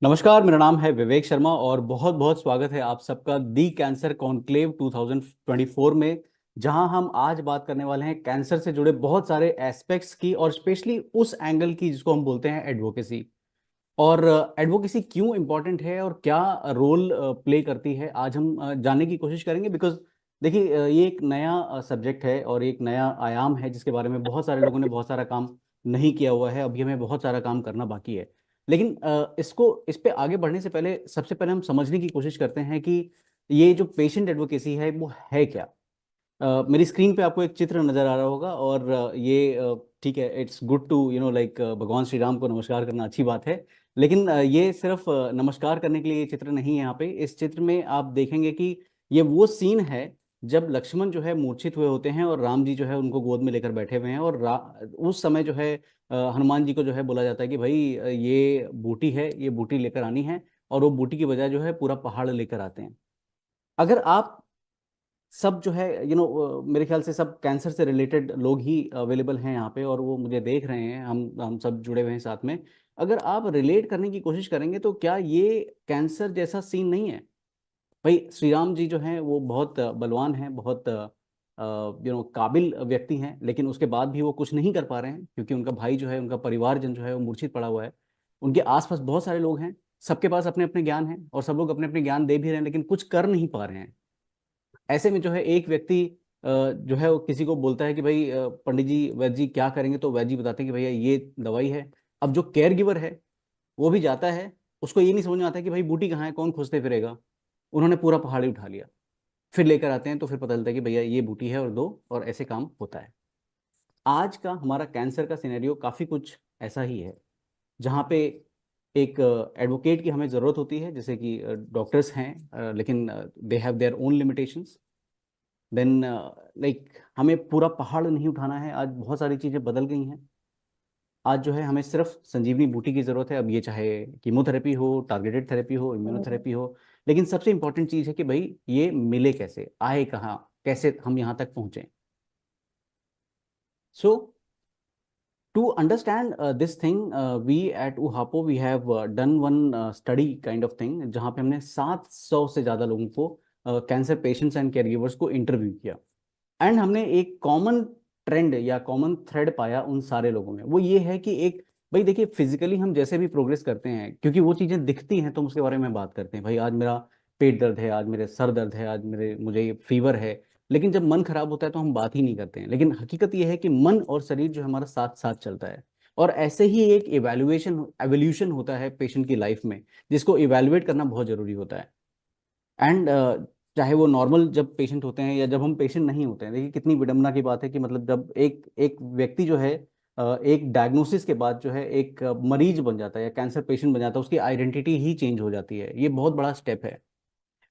नमस्कार, मेरा नाम है विवेक शर्मा और बहुत बहुत स्वागत है आप सबका दी कैंसर कॉन्क्लेव 2024 में। जहां हम आज बात करने वाले हैं कैंसर से जुड़े बहुत सारे एस्पेक्ट्स की और स्पेशली उस एंगल की जिसको हम बोलते हैं एडवोकेसी। और एडवोकेसी क्यों इम्पोर्टेंट है और क्या रोल प्ले करती है, आज हम जानने की कोशिश करेंगे। बिकॉज देखिए, ये एक नया सब्जेक्ट है और एक नया आयाम है जिसके बारे में बहुत सारे लोगों ने बहुत सारा काम नहीं किया हुआ है। अभी हमें बहुत सारा काम करना बाकी है। लेकिन इस पे आगे बढ़ने से पहले सबसे पहले हम समझने की कोशिश करते हैं कि ये जो पेशेंट एडवोकेसी है वो है क्या। मेरी स्क्रीन पे आपको एक चित्र नजर आ रहा होगा और ठीक है, इट्स गुड टू लाइक भगवान श्री राम को नमस्कार करना अच्छी बात है। लेकिन ये सिर्फ नमस्कार करने के लिए ये चित्र नहीं है। यहाँ पे इस चित्र में आप देखेंगे कि ये वो सीन है जब लक्ष्मण जो है मूर्छित हुए होते हैं और राम जी जो है उनको गोद में लेकर बैठे हुए हैं। और उस समय जो है हनुमान जी को जो है बोला जाता है कि भाई ये बूटी है, ये बूटी लेकर आनी है। और वो बूटी की बजाय जो है पूरा पहाड़ लेकर आते हैं। अगर आप सब जो है मेरे ख्याल से सब कैंसर से रिलेटेड लोग ही अवेलेबल हैं यहाँ पे और वो मुझे देख रहे हैं, हम सब जुड़े हुए हैं साथ में। अगर आप रिलेट करने की कोशिश करेंगे तो क्या ये कैंसर जैसा सीन नहीं है। भाई श्री राम जी जो हैं वो बहुत बलवान हैं, बहुत काबिल व्यक्ति हैं, लेकिन उसके बाद भी वो कुछ नहीं कर पा रहे हैं क्योंकि उनका भाई जो है, उनका परिवारजन जो है वो मूर्छित पड़ा हुआ है। उनके आसपास बहुत सारे लोग हैं, सबके पास अपने अपने ज्ञान हैं और सब लोग अपने अपने ज्ञान दे भी रहे हैं लेकिन कुछ कर नहीं पा रहे हैं। ऐसे में जो है एक व्यक्ति जो है वो किसी को बोलता है कि भाई पंडित जी, वैद्य जी क्या करेंगे, तो वैद्य जी बताते हैं कि भैया ये दवाई है। अब जो केयर गिवर है वो भी जाता है, उसको ये नहीं समझ में आता कि भाई बूटी कहाँ है, कौन खोजते फिरेगा। उन्होंने पूरा पहाड़ ही उठा लिया, फिर लेकर आते हैं तो फिर पता चलता है कि भैया ये बूटी है और दो, और ऐसे काम होता है। आज का हमारा कैंसर का सिनेरियो काफी कुछ ऐसा ही है, जहाँ पे एक एडवोकेट की हमें ज़रूरत होती है, जैसे कि डॉक्टर्स हैं, लेकिन they have their own limitations. Then like हमें पूरा पहाड़ नहीं उठाना है। आज बहुत सारी चीज़ें बदल गई हैं। आज जो है हमें सिर्फ संजीवनी बूटी की ज़रूरत है। अब ये चाहे कीमोथेरेपी हो, टारगेटेड थेरेपी हो, इम्यूनोथेरेपी हो, लेकिन सबसे इंपॉर्टेंट चीज़ है कि भाई ये मिले कैसे, आए कहाँ, कैसे हम यहाँ तक पहुँचे। सो to understand this thing, we at UHAPO we have done one study kind of thing, जहाँ पे हमने 700 से ज़्यादा लोगों को कैंसर पेशेंट्स एंड केयरगिवर्स को इंटरव्यू किया। एंड हमने एक कॉमन ट्रेंड या कॉमन थ्रेड पाया उन सारे लोगों में। वो ये है कि एक, भाई देखिए, फिजिकली हम जैसे भी प्रोग्रेस करते हैं क्योंकि वो चीज़ें दिखती हैं तो हम उसके बारे में बात करते हैं। भाई आज मेरा पेट दर्द है, आज मेरे सर दर्द है, आज मुझे फीवर है। लेकिन जब मन खराब होता है तो हम बात ही नहीं करते हैं। लेकिन हकीकत यह है कि मन और शरीर जो है हमारा साथ साथ चलता है। और ऐसे ही एक इवैल्यूएशन एवोल्यूशन होता है पेशेंट की लाइफ में, जिसको इवैल्यूएट करना बहुत जरूरी होता है। एंड चाहे वो नॉर्मल जब पेशेंट होते हैं या जब हम पेशेंट नहीं होते हैं, देखिए कितनी विडंबना की बात है कि मतलब जब एक एक व्यक्ति जो है एक डायग्नोसिस के बाद जो है एक मरीज बन जाता है या कैंसर पेशेंट बन जाता है, उसकी आइडेंटिटी ही चेंज हो जाती है। ये बहुत बड़ा स्टेप है।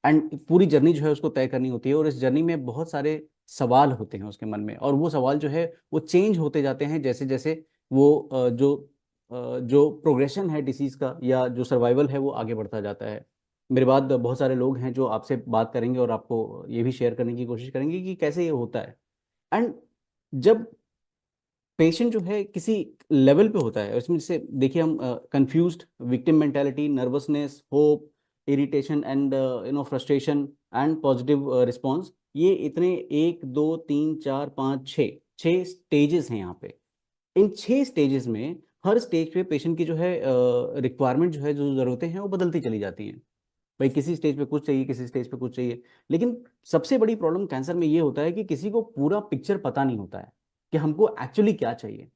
एंड पूरी जर्नी जो है उसको तय करनी होती है और इस जर्नी में बहुत सारे सवाल होते हैं उसके मन में, और वो सवाल जो है वो चेंज होते जाते हैं जैसे जैसे वो जो प्रोग्रेशन है डिसीज का या जो सर्वाइवल है वो आगे बढ़ता जाता है। मेरे बाद बहुत सारे लोग हैं जो आपसे बात करेंगे और आपको ये भी शेयर करने की कोशिश करेंगे कि कैसे ये होता है। एंड जब पेशेंट जो है किसी लेवल पे होता है, इसमें जैसे देखिए हम confused, victim mentality, nervousness, hope, irritation and frustration and positive response, ये इतने एक दो तीन चार पाँच छः छः स्टेजेस हैं यहाँ पे। इन छः स्टेजेस में हर स्टेज पे पेशेंट की जो है रिक्वायरमेंट जो है, जो ज़रूरतें हैं वो बदलती चली जाती हैं। भाई किसी स्टेज पे कुछ चाहिए, किसी स्टेज पे कुछ चाहिए। लेकिन सबसे बड़ी प्रॉब्लम कैंसर में ये होता है कि किसी को पूरा पिक्चर पता नहीं होता है कि हमको एक्चुअली क्या चाहिए।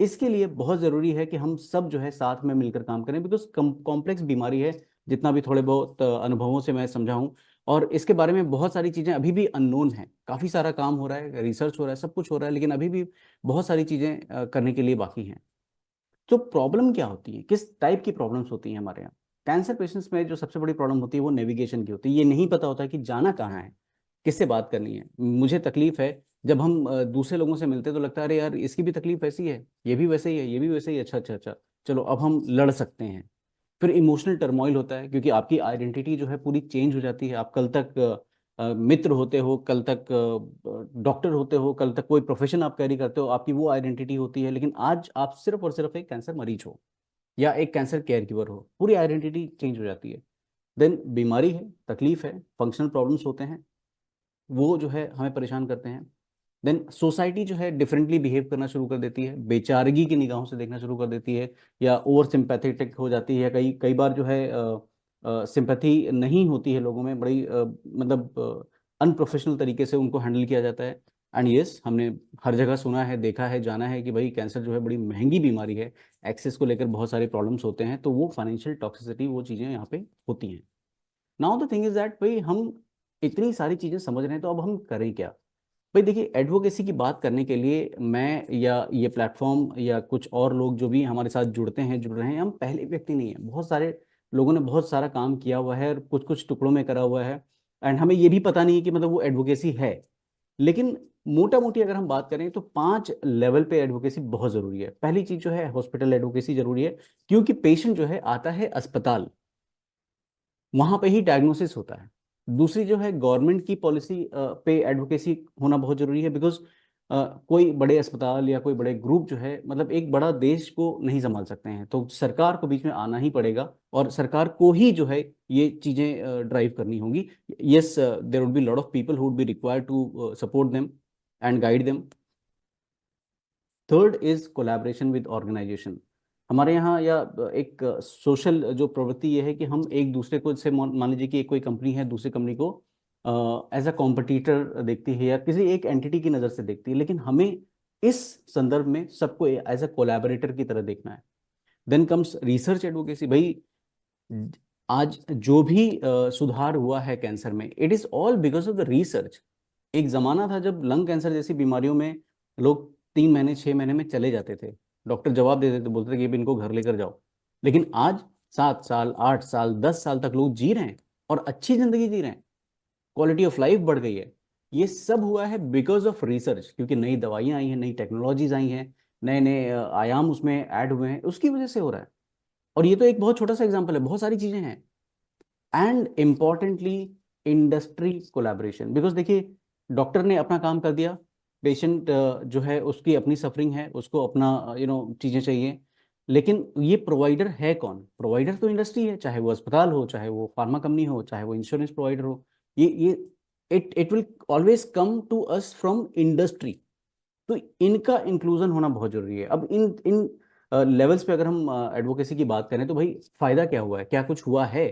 इसके लिए बहुत ज़रूरी है कि हम सब जो है साथ में मिलकर काम करें, बिकॉज कॉम्प्लेक्स बीमारी है, जितना भी थोड़े बहुत अनुभवों से मैं समझा हूँ। और इसके बारे में बहुत सारी चीज़ें अभी भी अननोन हैं। काफ़ी सारा काम हो रहा है, रिसर्च हो रहा है, सब कुछ हो रहा है, लेकिन अभी भी बहुत सारी चीज़ें करने के लिए बाकी हैं। तो प्रॉब्लम क्या होती है, किस टाइप की प्रॉब्लम्स होती हैं हमारे यहाँ कैंसर पेशेंट्स में? जो सबसे बड़ी प्रॉब्लम होती है वो नेविगेशन की होती है। ये नहीं पता होता कि जाना कहाँ है, किससे बात करनी है। मुझे तकलीफ है, जब हम दूसरे लोगों से मिलते हैं तो लगता है अरे यार इसकी भी तकलीफ ऐसी है, ये भी वैसे ही है, ये भी वैसे ही, अच्छा अच्छा अच्छा, चलो अब हम लड़ सकते हैं। फिर इमोशनल टर्मोइल होता है क्योंकि आपकी आइडेंटिटी जो है पूरी चेंज हो जाती है। आप कल तक मित्र होते हो, कल तक डॉक्टर होते हो, कल तक कोई प्रोफेशन आप कैरी करते हो, आपकी वो आइडेंटिटी होती है, लेकिन आज आप सिर्फ और सिर्फ एक कैंसर मरीज हो। या एक कैंसर केयर गिवर हो, पूरी आइडेंटिटी चेंज हो जाती है। देन बीमारी है, तकलीफ है, फंक्शनल प्रॉब्लम्स होते हैं, वो जो है हमें परेशान करते हैं। देन सोसाइटी जो है डिफरेंटली बिहेव करना शुरू कर देती है, बेचारगी की निगाहों से देखना शुरू कर देती है, या ओवर सिंपैथेटिक हो जाती है। कई कई बार जो है सिंपैथी नहीं होती है लोगों में, बड़ी मतलब अनप्रोफेशनल तरीके से उनको हैंडल किया जाता है। एंड यस, हमने हर जगह सुना है, देखा है, जाना है कि भाई कैंसर जो है बड़ी महंगी बीमारी है, एक्सेस को लेकर बहुत सारे प्रॉब्लम्स होते हैं, तो वो फाइनेंशियल टॉक्सिसिटी, वो चीज़ें यहाँ पे होती हैं। Now the thing is that भाई हम इतनी सारी चीज़ें समझ रहे हैं, तो अब हम करें क्या? भाई देखिए, एडवोकेसी की बात करने के लिए मैं या ये प्लेटफॉर्म या कुछ और लोग जो भी हमारे साथ जुड़ते हैं, जुड़ रहे हैं, हम पहले व्यक्ति नहीं है। बहुत सारे लोगों ने बहुत सारा काम किया हुआ है और कुछ कुछ टुकड़ों में करा हुआ है, एंड हमें ये भी पता नहीं है कि मतलब वो एडवोकेसी है। लेकिन मोटा मोटी अगर हम बात करें तो 5 लेवल पे एडवोकेसी बहुत जरूरी है। पहली चीज जो है, हॉस्पिटल एडवोकेसी जरूरी है, क्योंकि पेशेंट जो है आता है अस्पताल, वहां पे ही डायग्नोसिस होता है। दूसरी जो है, गवर्नमेंट की पॉलिसी पे एडवोकेसी होना बहुत जरूरी है, बिकॉज कोई बड़े अस्पताल या कोई बड़े ग्रुप जो है, मतलब एक बड़ा देश को नहीं संभाल सकते हैं, तो सरकार को बीच में आना ही पड़ेगा, और सरकार को ही जो है ये चीजें ड्राइव करनी होंगी। Yes, there would be lot of people who would be required to support them and guide them. Third is collaboration with organization. हमारे यहाँ या एक सोशल जो प्रवृत्ति ये है कि हम एक दूसरे को, जैसे मान लीजिए कि एक कोई कंपनी है दूसरी कंपनी को एज अ कॉम्पिटिटर देखती है, या किसी एक एंटिटी की नज़र से देखती है, लेकिन हमें इस संदर्भ में सबको एज अ कोलैबोरेटर की तरह देखना है। Then comes research advocacy. भाई आज जो भी सुधार हुआ है कैंसर में, it is all because of the research. एक जमाना था जब लंग कैंसर जैसी बीमारियों में लोग 3 महीने 6 महीने में चले जाते थे, डॉक्टर जवाब देते थे, बोलते थे कि अब इनको घर लेकर जाओ। लेकिन आज 7 साल, 8 साल, 10 साल तक लोग जी रहे हैं, और अच्छी जिंदगी जी रहे हैं, क्वालिटी ऑफ लाइफ बढ़ गई है। ये सब हुआ है बिकॉज ऑफ रिसर्च, क्योंकि नई दवाइयां आई हैं, नई टेक्नोलॉजीज आई हैं, नए नए आयाम उसमें ऐड हुए हैं, उसकी वजह से हो रहा है। और ये तो एक बहुत छोटा सा एग्जाम्पल है, बहुत सारी चीजें हैं। And importantly, industry collaboration. Because देखिए, डॉक्टर ने अपना काम कर दिया, पेशेंट जो है उसकी अपनी सफरिंग है, उसको अपना चीज़ें चाहिए, लेकिन ये प्रोवाइडर है कौन? प्रोवाइडर तो इंडस्ट्री है, चाहे वो अस्पताल हो, चाहे वो फार्मा कंपनी हो, चाहे वो इंश्योरेंस प्रोवाइडर हो। ये it will always come to us from industry. तो इनका इंक्लूजन होना बहुत जरूरी है। अब इन इन लेवल्स पे अगर हम एडवोकेसी की बात करें, तो भाई फायदा क्या हुआ है, क्या कुछ हुआ है?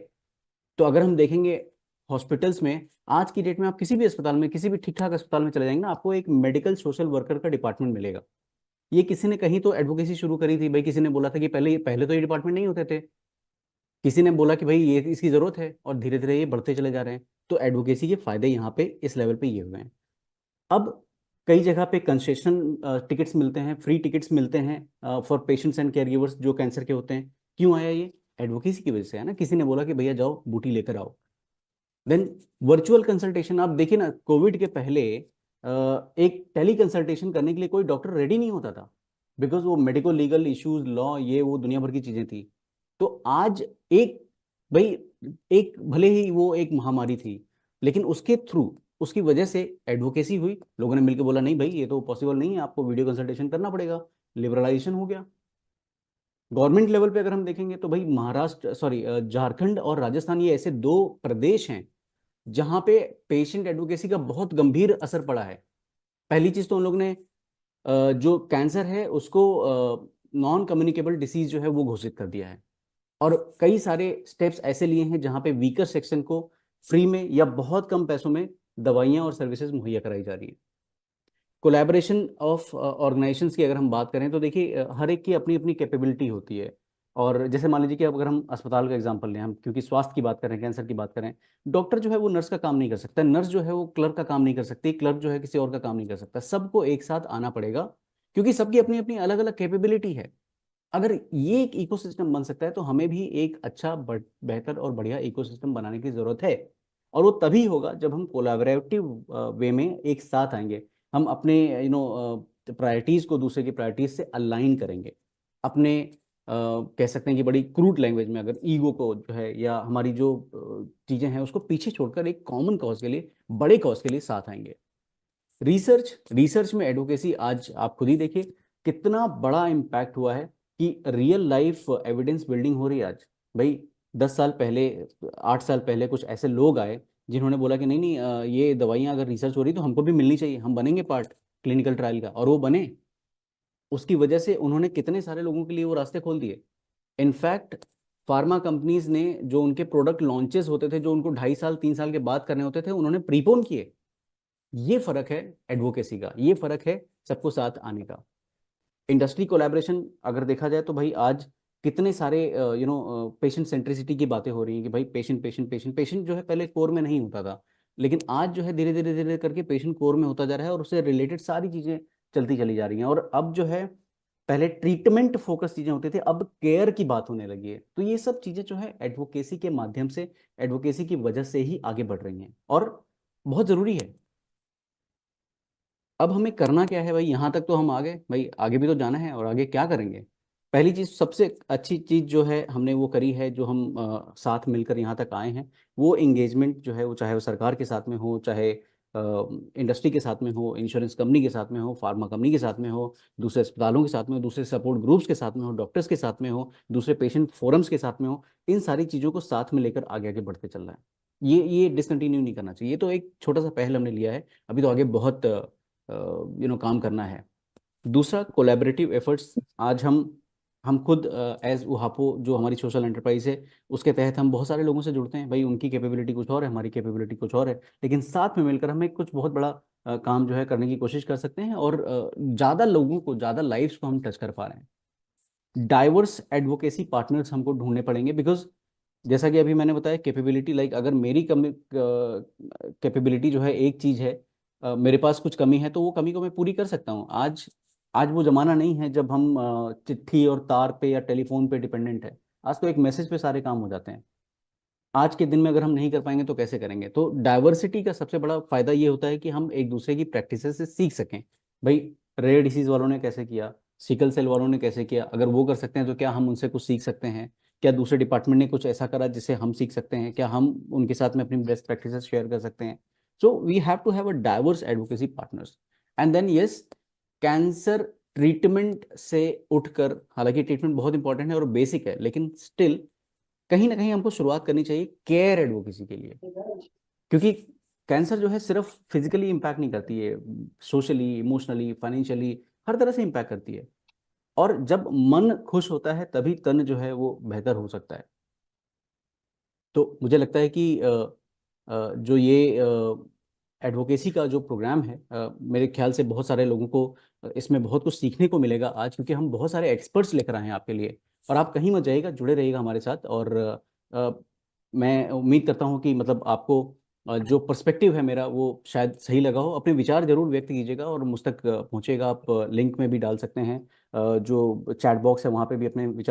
तो अगर हम देखेंगे हॉस्पिटल्स में, आज की डेट में आप किसी भी अस्पताल में, किसी भी ठीक ठाक अस्पताल में चले जाएंगे ना, आपको एक मेडिकल सोशल वर्कर का डिपार्टमेंट मिलेगा। ये किसी ने कहीं तो एडवोकेसी शुरू करी थी भाई, किसी ने बोला था कि पहले पहले तो ये डिपार्टमेंट नहीं होते थे, किसी ने बोला कि भाई ये इसकी जरूरत है, और धीरे धीरे ये बढ़ते चले जा रहे हैं। तो एडवोकेसी के फायदे यहाँ पे इस लेवल पे ये हुए हैं। अब कई जगह पे कंसेशन टिकट्स मिलते हैं, फ्री टिकट्स मिलते हैं for patients and care givers जो कैंसर के होते हैं। क्यों आया ये? एडवोकेसी की वजह से है ना, किसी ने बोला कि भैया जाओ बूटी लेकर आओ। Then virtual consultation. आप देखिए ना, कोविड के पहले एक टेली कंसल्टेशन करने के लिए कोई डॉक्टर रेडी नहीं होता था, बिकॉज वो मेडिको लीगल इश्यूज, लॉ, ये वो दुनिया भर की चीजें थी। तो आज एक, भाई एक भले ही वो एक महामारी थी, लेकिन उसके थ्रू, उसकी वजह से एडवोकेसी हुई, लोगों ने मिलकर बोला नहीं भाई ये तो पॉसिबल नहीं है, आपको वीडियो कंसल्टेशन करना पड़ेगा, लिबरलाइजेशन हो गया। गवर्नमेंट लेवल पे अगर हम देखेंगे तो भाई महाराष्ट्र, सॉरी, झारखंड और राजस्थान, ये ऐसे 2 प्रदेश हैं जहां पे पेशेंट एडवोकेसी का बहुत गंभीर असर पड़ा है। पहली चीज तो उन लोग ने जो कैंसर है उसको नॉन कम्युनिकेबल डिसीज जो है वो घोषित कर दिया है, और कई सारे स्टेप्स ऐसे लिए हैं जहां पे वीकर सेक्शन को फ्री में या बहुत कम पैसों में दवाइयां और सर्विसेज मुहैया कराई जा रही है। कोलैबोरेशन ऑफ ऑर्गेनाइजेशंस की अगर हम बात करें तो देखिए, हर एक की अपनी अपनी कैपेबिलिटी होती है। और जैसे मान लीजिए कि अब अगर हम अस्पताल का एग्जांपल लें, हम क्योंकि स्वास्थ्य की बात करें, कैंसर की बात करें, डॉक्टर जो है वो नर्स का काम नहीं कर सकता, नर्स जो है वो क्लर्क का काम नहीं कर सकती, क्लर्क जो है किसी और का काम नहीं कर सकता, सबको एक साथ आना पड़ेगा, क्योंकि सबकी अपनी अपनी अलग अलग कैपेबिलिटी है। अगर ये एक इकोसिस्टम बन सकता है, तो हमें भी एक अच्छा बेहतर और बढ़िया इकोसिस्टम बनाने की जरूरत है। और वो तभी होगा जब हम कोलैबोरेटिव वे में एक साथ आएंगे, हम अपने प्रायोरिटीज को दूसरे की प्रायोरिटीज से अलाइन करेंगे, अपने कह सकते हैं कि बड़ी क्रूड लैंग्वेज में, अगर ईगो को जो है या हमारी जो चीजें हैं उसको पीछे छोड़कर एक कॉमन कॉज के लिए, बड़े कॉज के लिए साथ आएंगे। रिसर्च, रिसर्च में एडवोकेसी आज आप खुद ही देखिए कितना बड़ा इम्पैक्ट हुआ है। कि रियल लाइफ एविडेंस बिल्डिंग हो रही है आज। भाई 10 साल पहले, 8 साल पहले कुछ ऐसे लोग आए जिन्होंने बोला कि नहीं नहीं, ये दवाइयाँ अगर रिसर्च हो रही तो हमको भी मिलनी चाहिए, हम बनेंगे पार्ट क्लिनिकल ट्रायल का, और वो बने। उसकी वजह से उन्होंने कितने सारे लोगों के लिए वो रास्ते खोल दिए। इनफैक्ट फार्मा कंपनीज ने जो उनके प्रोडक्ट लॉन्चेस होते थे, जो उनको 2.5 साल 3 साल के बाद करने होते थे, उन्होंने प्रीपोन किए। ये फर्क है एडवोकेसी का, ये फर्क है सबको साथ आने का। इंडस्ट्री कोलैबोरेशन अगर देखा जाए तो भाई आज कितने सारे पेशेंट सेंट्रिसिटी की बातें हो रही हैं कि भाई पेशेंट पेशेंट पेशेंट पेशेंट जो है पहले कोर में नहीं होता था, लेकिन आज जो है धीरे धीरे धीरे करके पेशेंट कोर में होता जा रहा है, और उससे रिलेटेड सारी चीजें चलती चली जा रही हैं। और अब जो है पहले ट्रीटमेंट फोकस चीजें होती थी, अब केयर की बात होने लगी है। तो ये सब चीजें जो है एडवोकेसी के माध्यम से, एडवोकेसी की वजह से ही आगे बढ़ रही हैं, और बहुत जरूरी है। अब हमें करना क्या है भाई, यहाँ तक तो हम आ गए, भाई आगे भी तो जाना है, और आगे क्या करेंगे। पहली चीज, सबसे अच्छी चीज जो है हमने वो करी है, जो हम साथ मिलकर यहाँ तक आए हैं, वो एंगेजमेंट जो है, वो चाहे वो सरकार के साथ में हो, चाहे इंडस्ट्री के साथ में हो, इंश्योरेंस कंपनी के साथ में हो, फार्मा कंपनी के साथ में हो, दूसरे अस्पतालों के साथ में हो, दूसरे सपोर्ट ग्रुप्स के साथ में हो, डॉक्टर्स के साथ में हो, दूसरे पेशेंट फोरम्स के साथ में हो, इन सारी चीज़ों को साथ में लेकर आगे आगे बढ़ते चल रहा है। ये डिसकंटिन्यू नहीं करना चाहिए। ये तो एक छोटा सा पहल हमने लिया है, अभी तो आगे बहुत काम करना है। दूसरा, कोलैबोरेटिव एफर्ट्स। आज हम खुद एज उहापो जो हमारी सोशल एंटरप्राइज है, उसके तहत हम बहुत सारे लोगों से जुड़ते हैं। भाई उनकी कैपेबिलिटी कुछ और है, हमारी कैपेबिलिटी कुछ और है, लेकिन साथ में मिलकर हम एक कुछ बहुत बड़ा काम जो है करने की कोशिश कर सकते हैं, और ज़्यादा लोगों को, ज़्यादा लाइफ्स को हम टच कर पा रहे हैं। डाइवर्स एडवोकेसी पार्टनर्स हमको ढूंढने पड़ेंगे, बिकॉज जैसा कि अभी मैंने बताया, कैपेबिलिटी लाइक अगर मेरी कमी, कैपेबिलिटी जो है एक चीज़ है, मेरे पास कुछ कमी है, तो वो कमी को मैं पूरी कर सकता हूँ। आज आज वो जमाना नहीं है जब हम चिट्ठी और तार पे या टेलीफोन पे डिपेंडेंट है। आज तो एक मैसेज पे सारे काम हो जाते हैं। आज के दिन में अगर हम नहीं कर पाएंगे तो कैसे करेंगे। तो डाइवर्सिटी का सबसे बड़ा फायदा ये होता है कि हम एक दूसरे की प्रैक्टिसेस से सीख सकें। भाई रेयर डिसीज वालों ने कैसे किया, सिकल सेल वालों ने कैसे किया, अगर वो कर सकते हैं तो क्या हम उनसे कुछ सीख सकते हैं। क्या दूसरे डिपार्टमेंट ने कुछ ऐसा करा जिससे हम सीख सकते हैं, क्या हम उनके साथ में अपनी बेस्ट प्रैक्टिसेस शेयर कर सकते हैं। So we have to have a diverse advocacy partners. And then yes, cancer treatment से उठकर, हालांकि ट्रीटमेंट बहुत इंपॉर्टेंट है और बेसिक है, लेकिन स्टिल कहीं ना कहीं हमको शुरुआत करनी चाहिए केयर एडवोकेसी के लिए। क्योंकि कैंसर जो है सिर्फ फिजिकली इम्पैक्ट नहीं करती है, सोशली, इमोशनली, फाइनेंशियली, हर तरह से इम्पैक्ट करती है। और जब मन खुश होता है तभी तन जो है वो बेहतर हो सकता है। तो मुझे लगता है कि जो ये एडवोकेसी का जो प्रोग्राम है, मेरे ख्याल से बहुत सारे लोगों को इसमें बहुत कुछ सीखने को मिलेगा आज, क्योंकि हम बहुत सारे एक्सपर्ट्स लेकर आए हैं आपके लिए। और आप कहीं मत जाइएगा, जुड़े रहिएगा हमारे साथ। और मैं उम्मीद करता हूँ कि मतलब आपको जो पर्सपेक्टिव है मेरा वो शायद सही लगा हो। अपने विचार जरूर व्यक्त कीजिएगा और मुझ तक पहुँचेगा। आप लिंक में भी डाल सकते हैं, जो चैट बॉक्स है वहाँ पे भी अपने विचार